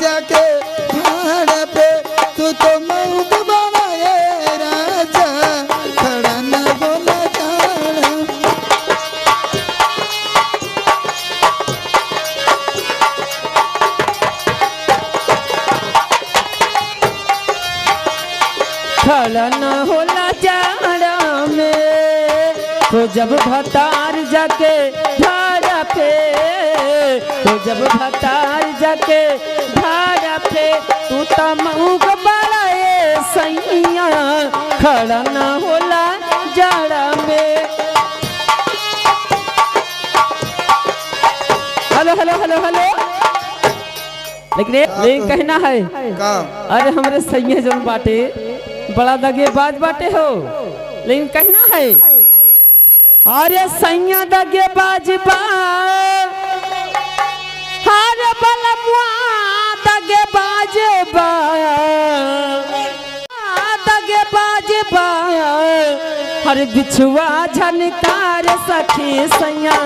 जाके भाड़ पे तू तो मऊद बनाए राजा खड़ा न बोला जाड़ा खड़ा न होला जाड़ा में तो जब भतार जाके भाड़ा पे तो जब भतार जाके भाड़ा पे तू तमऊक बड़ाए सैया खड़ा न होला जाड़ा में। हेलो हेलो हेलो हेलो लेकिन कहना है का अरे हमारे सैया जन बाटे बड़ा दगेबाज बाटे हो लेकिन कहना है अरे सैया दगेबाज बा अरे बलमुआ दगेबाज बा दगेबाज बा अरे बिछुआ झनकार सखी सैया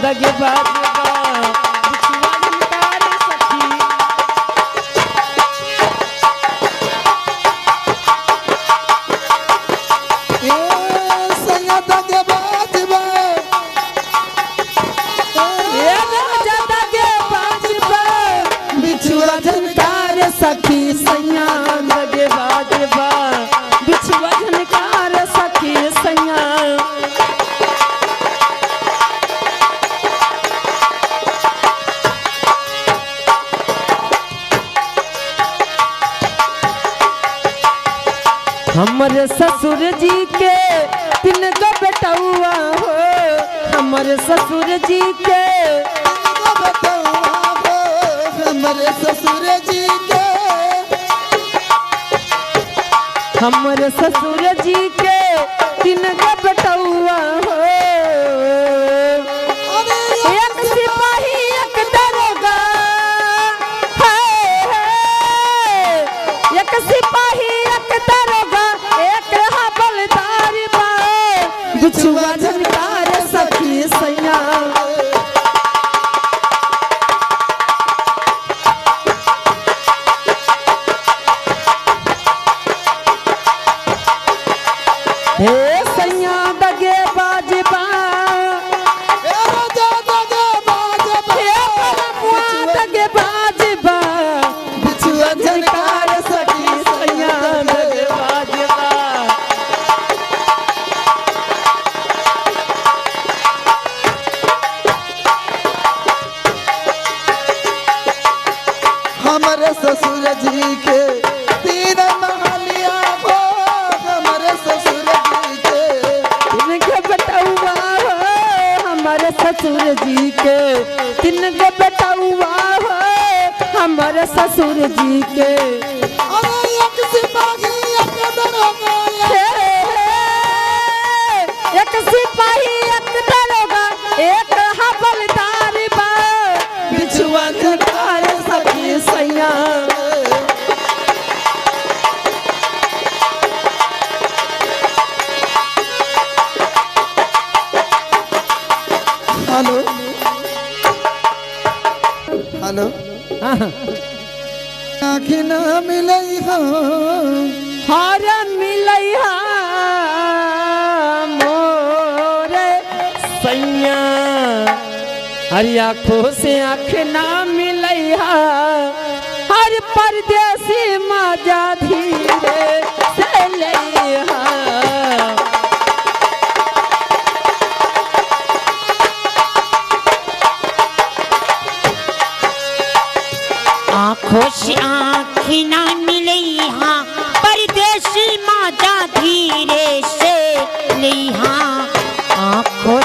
दगेबाज बा सखी सैया दगेबाज बा बिछुआ झनकार सखी सैया। हमरे ससुर जी के तीन गो बेटौआ हो हमरे ससुर जी के हमारे ससुर जी के हमरे ससुर जी के तीन गो बेटौआ हो एक सिपाही एक दरोगा एक सिपाही एक दरोगा एक हवलदार बा बिछुआ झनकार सखी सैया। हे सैया दगेबाज बा दगेबाज बा बिछुआ झनकार सखी सैया दगेबाज बा। हमारे ससुर जी के तीन महलिया हो हमारे ससुर जी के तीन गो बेटौआ हो हमारे ससुर जी के तीन गो बेटौआ हो हमारे ससुर जी के अरे एक सिपाही एक दरोगा एक सिपाही एक दरोगा एक हवलदार बा बिछुआ झनकार सखी सैया। हेलो हेलो आँखी न मिलई हो हर मिलैया मोरे सैया हर आँखों से आँख ना मिलैया हर परदेसी मजा धीरे से लैया। आँखों से आँखी ना मिली हाँ परदेसी माजा धीरे से ली हाँ आँखों